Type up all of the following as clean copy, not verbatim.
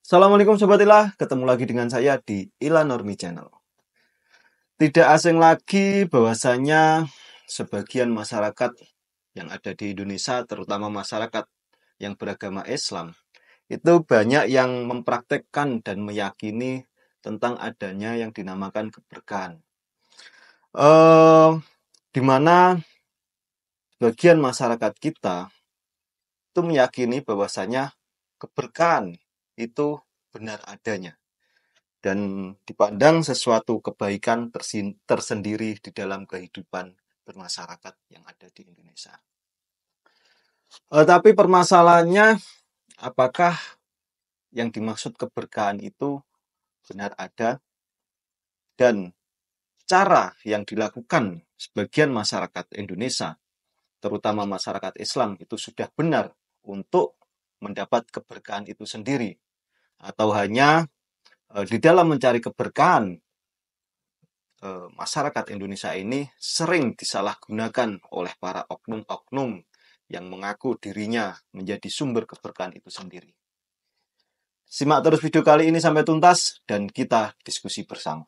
Assalamualaikum Sobat Ila, ketemu lagi dengan saya di Ila Normi Channel. Tidak asing lagi bahwasanya sebagian masyarakat yang ada di Indonesia, terutama masyarakat yang beragama Islam, itu banyak yang mempraktekkan dan meyakini tentang adanya yang dinamakan keberkahan. Di mana sebagian masyarakat kita itu meyakini bahwasanya keberkahan itu benar adanya dan dipandang sesuatu kebaikan tersendiri di dalam kehidupan bermasyarakat yang ada di Indonesia. Tapi permasalahannya, apakah yang dimaksud keberkahan itu benar ada dan cara yang dilakukan sebagian masyarakat Indonesia, terutama masyarakat Islam, itu sudah benar untuk mendapat keberkahan itu sendiri, atau hanya di dalam mencari keberkahan masyarakat Indonesia ini sering disalahgunakan oleh para oknum-oknum yang mengaku dirinya menjadi sumber keberkahan itu sendiri. Simak terus video kali ini sampai tuntas dan kita diskusi bersama.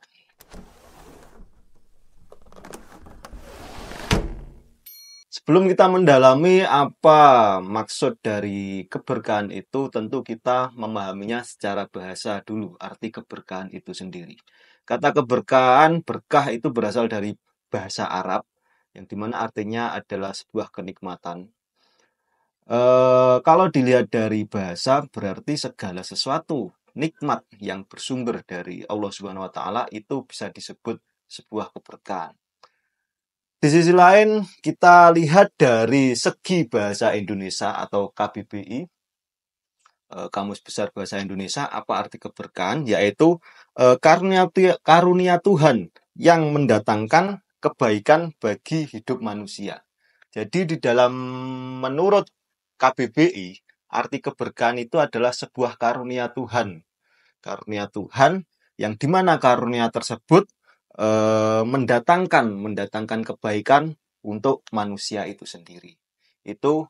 Sebelum kita mendalami apa maksud dari keberkahan itu, tentu kita memahaminya secara bahasa dulu, arti keberkahan itu sendiri. Kata keberkahan, berkah itu berasal dari bahasa Arab, yang dimana artinya adalah sebuah kenikmatan. Kalau dilihat dari bahasa, berarti segala sesuatu nikmat yang bersumber dari Allah Subhanahu wa Ta'ala itu bisa disebut sebuah keberkahan. Di sisi lain, kita lihat dari segi bahasa Indonesia atau KBBI, Kamus Besar Bahasa Indonesia, apa arti keberkahan? Yaitu karunia Tuhan yang mendatangkan kebaikan bagi hidup manusia. Jadi menurut KBBI, arti keberkahan itu adalah sebuah karunia Tuhan. Karunia Tuhan yang dimana karunia tersebut mendatangkan kebaikan untuk manusia itu sendiri. Itu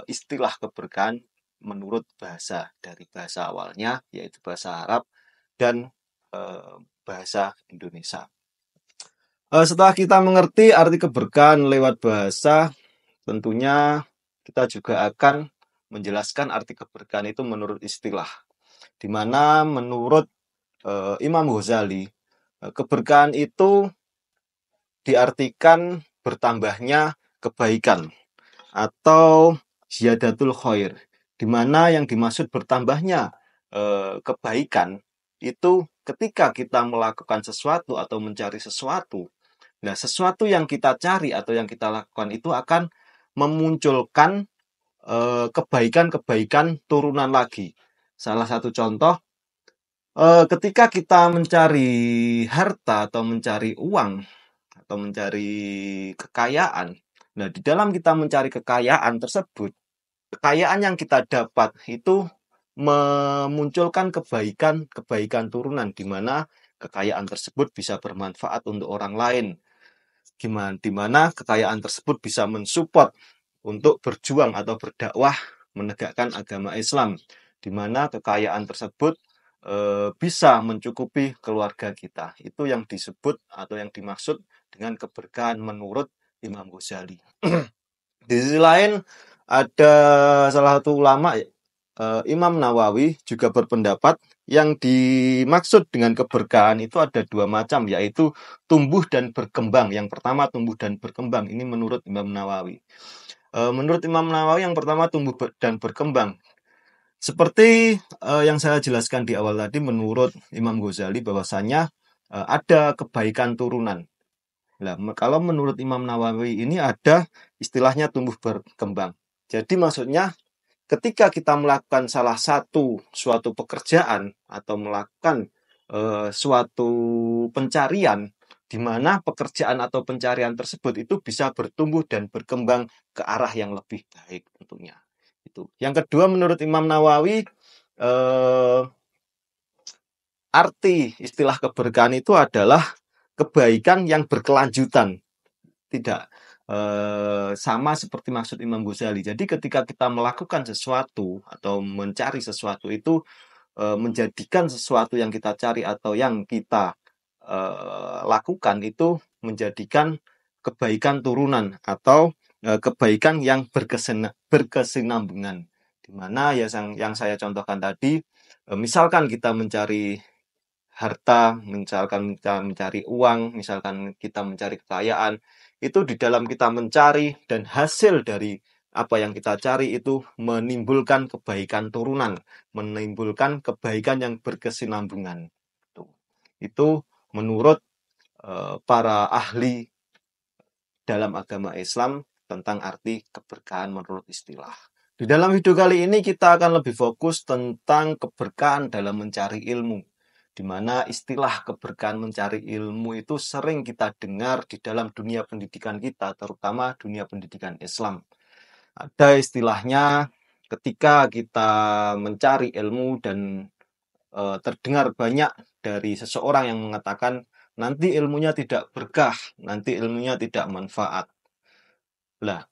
istilah keberkahan menurut bahasa, dari bahasa awalnya yaitu bahasa Arab dan bahasa Indonesia. Setelah kita mengerti arti keberkahan lewat bahasa, tentunya kita juga akan menjelaskan arti keberkahan itu menurut istilah, di mana menurut Imam Ghazali, keberkahan itu diartikan bertambahnya kebaikan atau ziyadatul khair, di mana yang dimaksud bertambahnya kebaikan itu ketika kita melakukan sesuatu atau mencari sesuatu. Nah, sesuatu yang kita cari atau yang kita lakukan itu akan memunculkan kebaikan-kebaikan turunan lagi. Salah satu contoh, ketika kita mencari harta atau mencari uang atau mencari kekayaan, nah di dalam kita mencari kekayaan tersebut, kekayaan yang kita dapat itu memunculkan kebaikan turunan, di mana kekayaan tersebut bisa bermanfaat untuk orang lain, di mana kekayaan tersebut bisa mensupport untuk berjuang atau berdakwah menegakkan agama Islam, di mana kekayaan tersebut bisa mencukupi keluarga kita. Itu yang disebut atau yang dimaksud dengan keberkahan menurut Imam Ghazali. Di sisi lain, ada salah satu ulama, Imam Nawawi, juga berpendapat yang dimaksud dengan keberkahan itu ada dua macam, yaitu tumbuh dan berkembang. Yang pertama, tumbuh dan berkembang. Ini menurut Imam Nawawi. Menurut Imam Nawawi, yang pertama tumbuh dan berkembang. Seperti yang saya jelaskan di awal tadi, menurut Imam Ghazali bahwasanya ada kebaikan turunan. Nah, kalau menurut Imam Nawawi ini ada istilahnya tumbuh berkembang. Jadi maksudnya ketika kita melakukan suatu pekerjaan atau melakukan suatu pencarian, di mana pekerjaan atau pencarian tersebut itu bisa bertumbuh dan berkembang ke arah yang lebih baik tentunya. Itu. Yang kedua, menurut Imam Nawawi, arti istilah keberkahan itu adalah kebaikan yang berkelanjutan. Tidak sama seperti maksud Imam Ghazali. Jadi ketika kita melakukan sesuatu atau mencari sesuatu itu menjadikan sesuatu yang kita cari atau yang kita lakukan itu menjadikan kebaikan turunan atau kebaikan yang berkesinambungan. Di mana ya yang saya contohkan tadi, misalkan kita mencari harta, misalkan kita mencari uang, misalkan kita mencari kekayaan, itu di dalam kita mencari dan hasil dari apa yang kita cari itu menimbulkan kebaikan turunan, menimbulkan kebaikan yang berkesinambungan. Itu menurut para ahli dalam agama Islam tentang arti keberkahan menurut istilah. Di dalam video kali ini kita akan lebih fokus tentang keberkahan dalam mencari ilmu, di mana istilah keberkahan mencari ilmu itu sering kita dengar di dalam dunia pendidikan kita, terutama dunia pendidikan Islam. Ada istilahnya ketika kita mencari ilmu dan terdengar banyak dari seseorang yang mengatakan nanti ilmunya tidak berkah, nanti ilmunya tidak manfaat. Lah,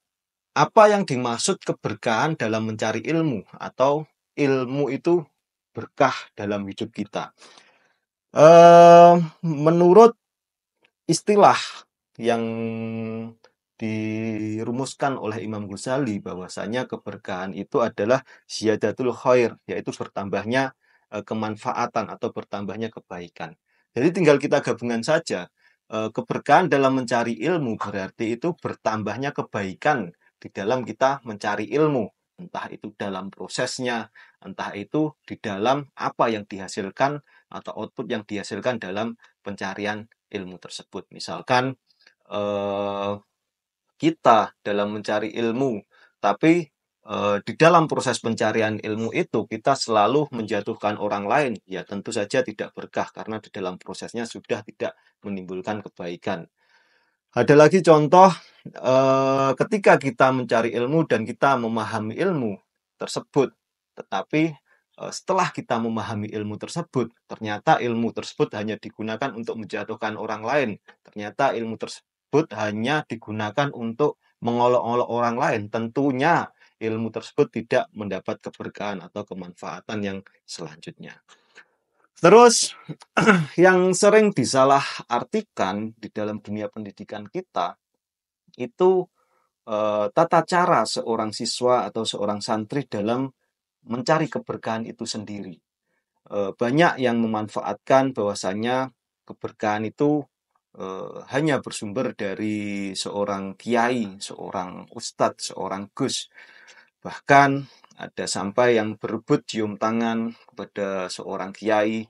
apa yang dimaksud keberkahan dalam mencari ilmu atau ilmu itu berkah dalam hidup kita? Menurut istilah yang dirumuskan oleh Imam Ghazali bahwasanya keberkahan itu adalah ziyadatul khair, yaitu bertambahnya kemanfaatan atau bertambahnya kebaikan. Jadi tinggal kita gabungan saja. Keberkahan dalam mencari ilmu berarti itu bertambahnya kebaikan di dalam kita mencari ilmu. Entah itu dalam prosesnya, entah itu di dalam apa yang dihasilkan atau output yang dihasilkan dalam pencarian ilmu tersebut. Misalkan kita dalam mencari ilmu, tapi di dalam proses pencarian ilmu itu kita selalu menjatuhkan orang lain, ya tentu saja tidak berkah karena di dalam prosesnya sudah tidak menimbulkan kebaikan. Ada lagi contoh ketika kita mencari ilmu dan kita memahami ilmu tersebut, tetapi setelah kita memahami ilmu tersebut, ternyata ilmu tersebut hanya digunakan untuk menjatuhkan orang lain. Ternyata ilmu tersebut hanya digunakan untuk mengolok-olok orang lain. Tentunya ilmu tersebut tidak mendapat keberkahan atau kemanfaatan yang selanjutnya. Terus yang sering disalahartikan di dalam dunia pendidikan kita itu tata cara seorang siswa atau seorang santri dalam mencari keberkahan itu sendiri. Banyak yang memanfaatkan bahwasanya keberkahan itu hanya bersumber dari seorang kiai, seorang ustadz, seorang gus. Bahkan ada sampai yang berebut cium tangan kepada seorang kiai,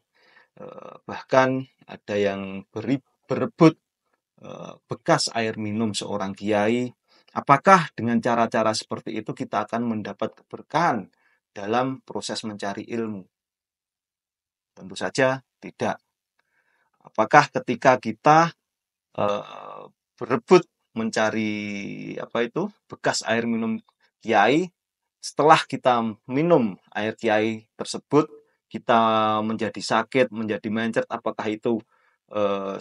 bahkan ada yang berebut bekas air minum seorang kiai. Apakah dengan cara-cara seperti itu kita akan mendapat keberkahan dalam proses mencari ilmu? Tentu saja tidak. Apakah ketika kita berebut mencari bekas air minum kiai, setelah kita minum air kiai tersebut, kita menjadi sakit, menjadi mencret, apakah itu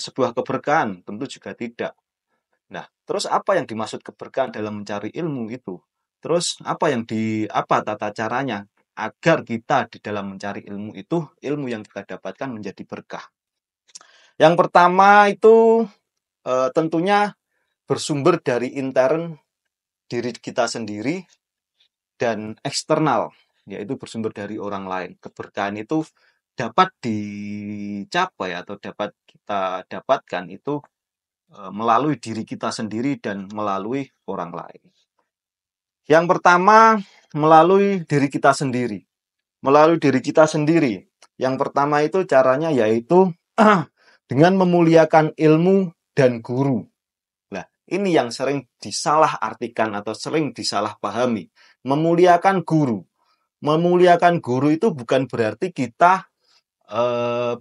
sebuah keberkahan? Tentu juga tidak. Nah, terus apa yang dimaksud keberkahan dalam mencari ilmu itu? Terus apa tata caranya agar kita di dalam mencari ilmu itu, ilmu yang kita dapatkan menjadi berkah? Yang pertama itu tentunya bersumber dari intern diri kita sendiri dan eksternal, yaitu bersumber dari orang lain. Keberkahan itu dapat dicapai atau dapat kita dapatkan itu melalui diri kita sendiri dan melalui orang lain. Yang pertama, melalui diri kita sendiri. Melalui diri kita sendiri. Yang pertama itu caranya yaitu dengan memuliakan ilmu dan guru. Nah, ini yang sering disalahartikan atau sering disalahpahami. Memuliakan guru. Memuliakan guru itu bukan berarti kita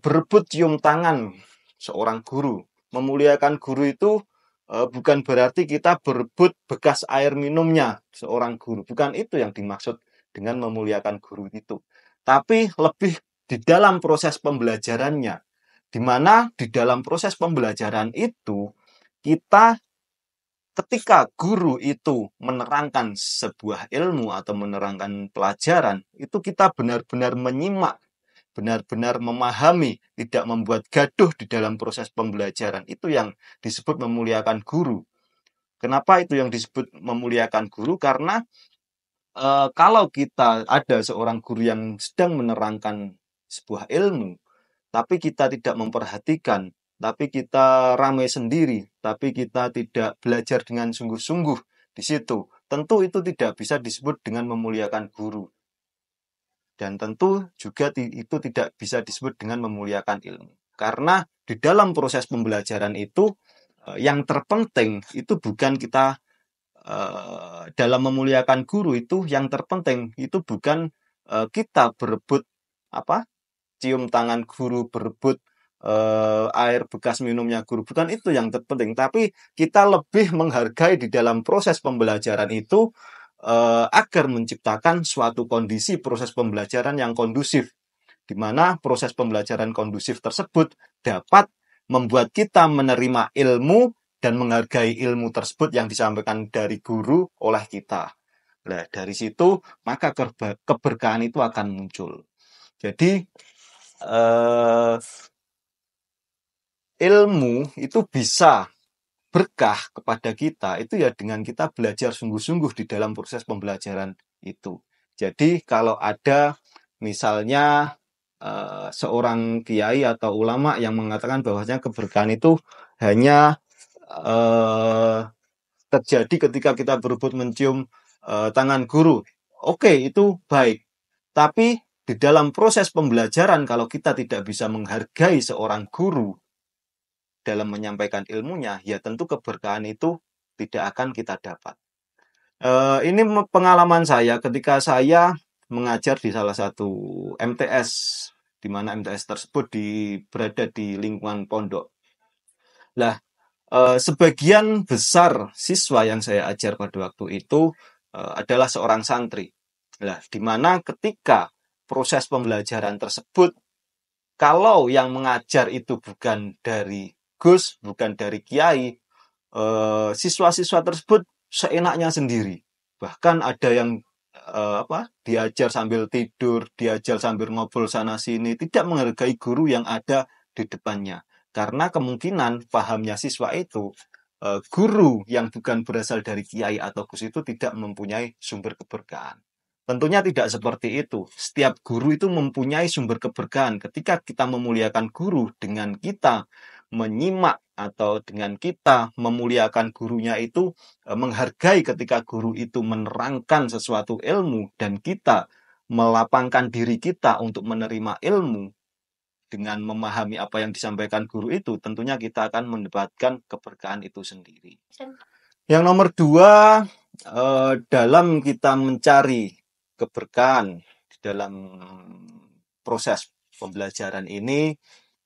berebut cium tangan seorang guru. Memuliakan guru itu bukan berarti kita berebut bekas air minumnya seorang guru. Bukan itu yang dimaksud dengan memuliakan guru itu. Tapi lebih di dalam proses pembelajarannya. Di mana di dalam proses pembelajaran itu kita ketika guru itu menerangkan sebuah ilmu atau menerangkan pelajaran, itu kita benar-benar menyimak benar-benar memahami, tidak membuat gaduh di dalam proses pembelajaran. Itu yang disebut memuliakan guru. Kenapa itu yang disebut memuliakan guru? Karena kalau kita ada seorang guru yang sedang menerangkan sebuah ilmu, tapi kita tidak memperhatikan, tapi kita ramai sendiri, tapi kita tidak belajar dengan sungguh-sungguh di situ, tentu itu tidak bisa disebut dengan memuliakan guru. Dan tentu juga itu tidak bisa disebut dengan memuliakan ilmu. Karena di dalam proses pembelajaran itu, yang terpenting itu bukan kita dalam memuliakan guru itu yang terpenting itu bukan kita berebut cium tangan guru, berebut air bekas minumnya guru, bukan itu yang terpenting, tapi kita lebih menghargai di dalam proses pembelajaran itu agar menciptakan suatu kondisi proses pembelajaran yang kondusif, di mana proses pembelajaran kondusif tersebut dapat membuat kita menerima ilmu dan menghargai ilmu tersebut yang disampaikan dari guru oleh kita. Nah, dari situ maka keberkahan itu akan muncul. Jadi ilmu itu bisa berkah kepada kita itu ya dengan kita belajar sungguh-sungguh di dalam proses pembelajaran itu. Jadi kalau ada misalnya seorang kiai atau ulama yang mengatakan bahwasanya keberkahan itu hanya terjadi ketika kita berebut mencium tangan guru. Oke, itu baik. Tapi di dalam proses pembelajaran kalau kita tidak bisa menghargai seorang guru dalam menyampaikan ilmunya, ya tentu keberkahan itu tidak akan kita dapat. Ini pengalaman saya ketika saya mengajar di salah satu MTS, di mana MTS tersebut berada di lingkungan pondok. Nah, sebagian besar siswa yang saya ajar pada waktu itu adalah seorang santri. Nah, di mana ketika proses pembelajaran tersebut, kalau yang mengajar itu bukan dari Gus, bukan dari Kiai, siswa-siswa tersebut seenaknya sendiri. Bahkan ada yang diajar sambil tidur, diajar sambil ngobrol sana sini, tidak menghargai guru yang ada di depannya. Karena kemungkinan pahamnya siswa itu guru yang bukan berasal dari Kiai atau Gus itu tidak mempunyai sumber keberkahan. Tentunya tidak seperti itu. Setiap guru itu mempunyai sumber keberkahan. Ketika kita memuliakan guru dengan kita menyimak atau dengan kita memuliakan gurunya itu menghargai ketika guru itu menerangkan sesuatu ilmu dan kita melapangkan diri kita untuk menerima ilmu dengan memahami apa yang disampaikan guru itu, tentunya kita akan mendapatkan keberkahan itu sendiri. Yang nomor 2, dalam kita mencari keberkahan di dalam proses pembelajaran ini,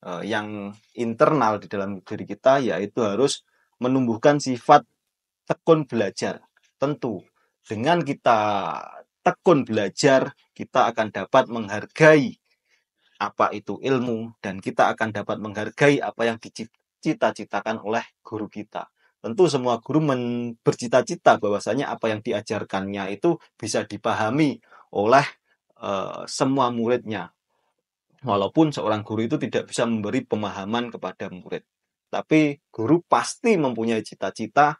yang internal di dalam diri kita, yaitu harus menumbuhkan sifat tekun belajar. Tentu, dengan kita tekun belajar, kita akan dapat menghargai apa itu ilmu, dan kita akan dapat menghargai apa yang dicita-citakan oleh guru kita. Tentu semua guru bercita-cita bahwasanya apa yang diajarkannya itu bisa dipahami oleh semua muridnya. Walaupun seorang guru itu tidak bisa memberi pemahaman kepada murid. Tapi guru pasti mempunyai cita-cita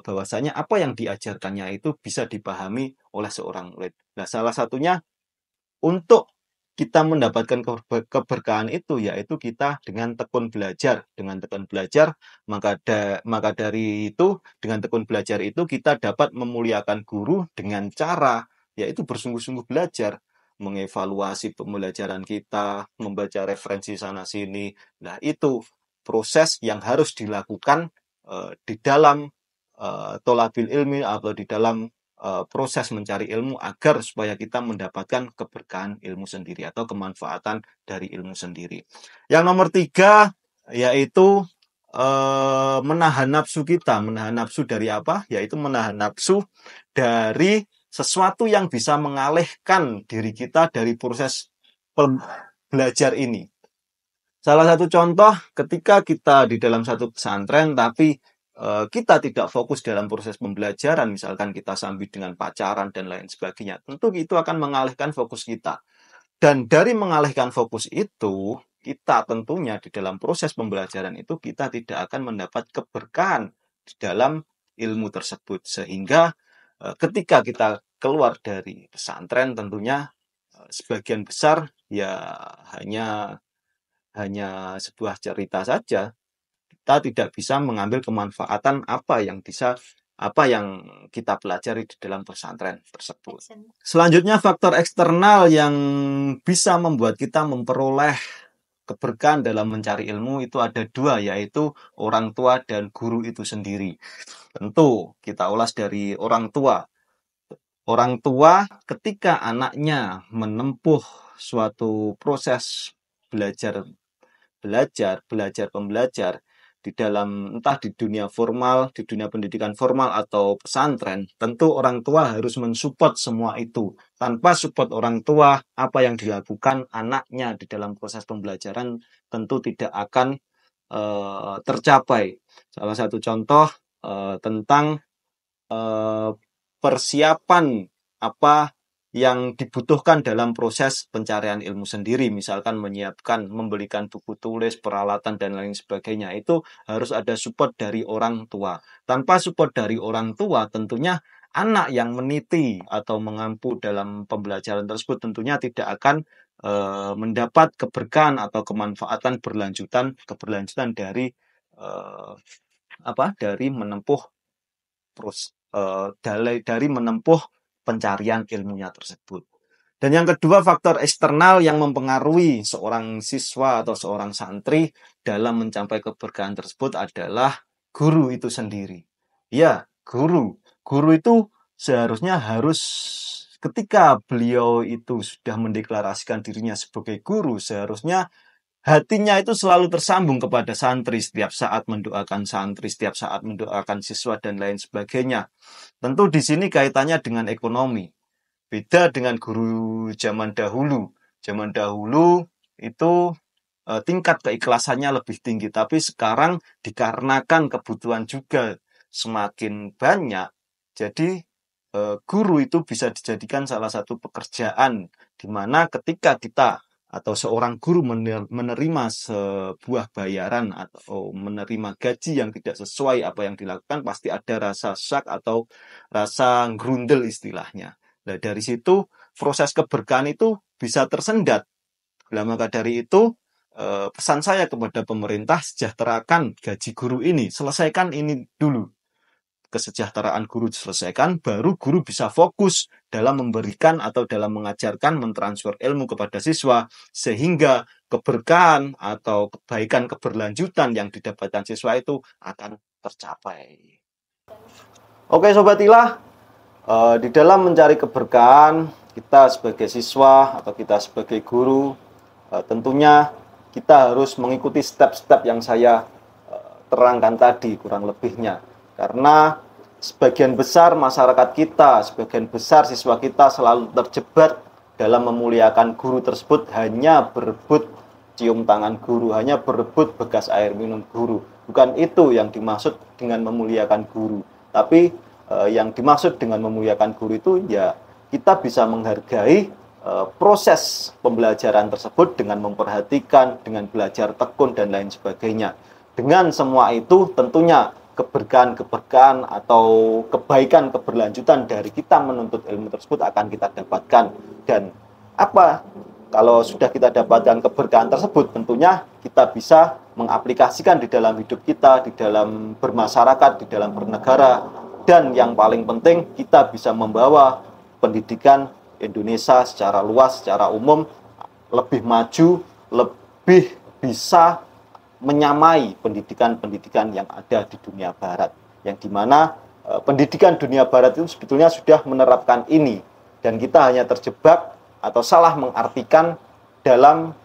bahwasanya apa yang diajarkannya itu bisa dipahami oleh seorang murid. Nah, salah satunya untuk kita mendapatkan keberkahan itu yaitu kita dengan tekun belajar. Dengan tekun belajar, maka dari itu dengan tekun belajar itu kita dapat memuliakan guru dengan cara yaitu bersungguh-sungguh belajar, mengevaluasi pembelajaran kita, membaca referensi sana sini. Nah, itu proses yang harus dilakukan di dalam tholabil ilmi atau di dalam proses mencari ilmu agar supaya kita mendapatkan keberkahan ilmu sendiri atau kemanfaatan dari ilmu sendiri. Yang nomor 3 yaitu menahan nafsu kita. Menahan nafsu dari apa? Yaitu menahan nafsu dari sesuatu yang bisa mengalihkan diri kita dari proses belajar ini. Salah satu contoh ketika kita di dalam satu pesantren tapi kita tidak fokus dalam proses pembelajaran, misalkan kita sambil dengan pacaran dan lain sebagainya, tentu itu akan mengalihkan fokus kita. Dan dari mengalihkan fokus itu, kita tentunya di dalam proses pembelajaran itu kita tidak akan mendapat keberkahan di dalam ilmu tersebut. Sehingga ketika kita keluar dari pesantren tentunya sebagian besar ya hanya hanya sebuah cerita saja. Kita tidak bisa mengambil kemanfaatan apa yang kita pelajari di dalam pesantren tersebut. Selanjutnya, faktor eksternal yang bisa membuat kita memperoleh keberkahan dalam mencari ilmu itu ada dua, yaitu orang tua dan guru itu sendiri. Tentu kita ulas dari orang tua. Orang tua ketika anaknya menempuh suatu proses belajar pembelajar di dalam entah di dunia formal, di dunia pendidikan formal atau pesantren, tentu orang tua harus mensupport semua itu. Tanpa support orang tua, apa yang dilakukan anaknya di dalam proses pembelajaran tentu tidak akan tercapai. Salah satu contoh tentang persiapan apa yang dibutuhkan dalam proses pencarian ilmu sendiri, misalkan menyiapkan, membelikan buku tulis, peralatan, dan lain sebagainya, itu harus ada support dari orang tua. Tanpa support dari orang tua, tentunya anak yang meniti atau mengampu dalam pembelajaran tersebut tentunya tidak akan mendapat keberkahan atau kemanfaatan keberlanjutan dari dari menempuh dari menempuh pencarian ilmunya tersebut. Dan yang kedua, faktor eksternal yang mempengaruhi seorang siswa atau seorang santri dalam mencapai keberkahan tersebut adalah guru itu sendiri. Ya, guru. Guru itu seharusnya harus ketika beliau itu sudah mendeklarasikan dirinya sebagai guru, seharusnya hatinya itu selalu tersambung kepada santri, setiap saat mendoakan santri, setiap saat mendoakan siswa, dan lain sebagainya. Tentu di sini kaitannya dengan ekonomi. Beda dengan guru zaman dahulu. Zaman dahulu itu tingkat keikhlasannya lebih tinggi. Tapi sekarang dikarenakan kebutuhan juga semakin banyak, jadi guru itu bisa dijadikan salah satu pekerjaan di mana ketika kita atau seorang guru menerima sebuah bayaran atau menerima gaji yang tidak sesuai apa yang dilakukan, pasti ada rasa syak atau rasa grundel istilahnya. Nah, dari situ proses keberkahan itu bisa tersendat. Nah, maka dari itu pesan saya kepada pemerintah, sejahterakan gaji guru ini, selesaikan ini dulu. Kesejahteraan guru diselesaikan, baru guru bisa fokus dalam memberikan atau dalam mengajarkan, mentransfer ilmu kepada siswa, sehingga keberkahan atau kebaikan keberlanjutan yang didapatkan siswa itu akan tercapai. Oke Sobat Ilah, di dalam mencari keberkahan, kita sebagai siswa atau kita sebagai guru, tentunya kita harus mengikuti step-step yang saya terangkan tadi kurang lebihnya. Karena sebagian besar masyarakat kita, sebagian besar siswa kita selalu terjebak dalam memuliakan guru tersebut, hanya berebut cium tangan guru, hanya berebut bekas air minum guru. Bukan itu yang dimaksud dengan memuliakan guru. Tapi yang dimaksud dengan memuliakan guru itu ya kita bisa menghargai proses pembelajaran tersebut dengan memperhatikan, dengan belajar tekun dan lain sebagainya. Dengan semua itu tentunya keberkahan atau kebaikan keberlanjutan dari kita menuntut ilmu tersebut akan kita dapatkan. Dan apa kalau sudah kita dapatkan keberkahan tersebut, tentunya kita bisa mengaplikasikan di dalam hidup kita, di dalam bermasyarakat, di dalam bernegara, dan yang paling penting kita bisa membawa pendidikan Indonesia secara luas, secara umum lebih maju, lebih bisa menyamai pendidikan-pendidikan yang ada di dunia barat, yang dimana pendidikan dunia barat itu sebetulnya sudah menerapkan ini, dan kita hanya terjebak atau salah mengartikan dalam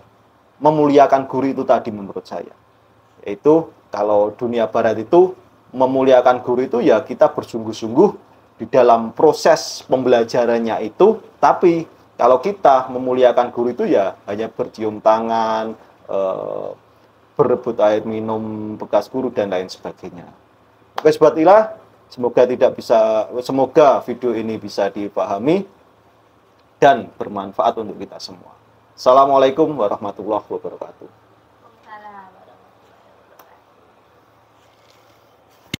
memuliakan guru itu tadi menurut saya. Yaitu kalau dunia barat itu memuliakan guru itu ya kita bersungguh-sungguh di dalam proses pembelajarannya itu, tapi kalau kita memuliakan guru itu ya hanya bercium tangan, berebut air minum bekas guru dan lain sebagainya. Oke Sobat Ilah, semoga video ini bisa dipahami dan bermanfaat untuk kita semua. Assalamualaikum warahmatullahi wabarakatuh.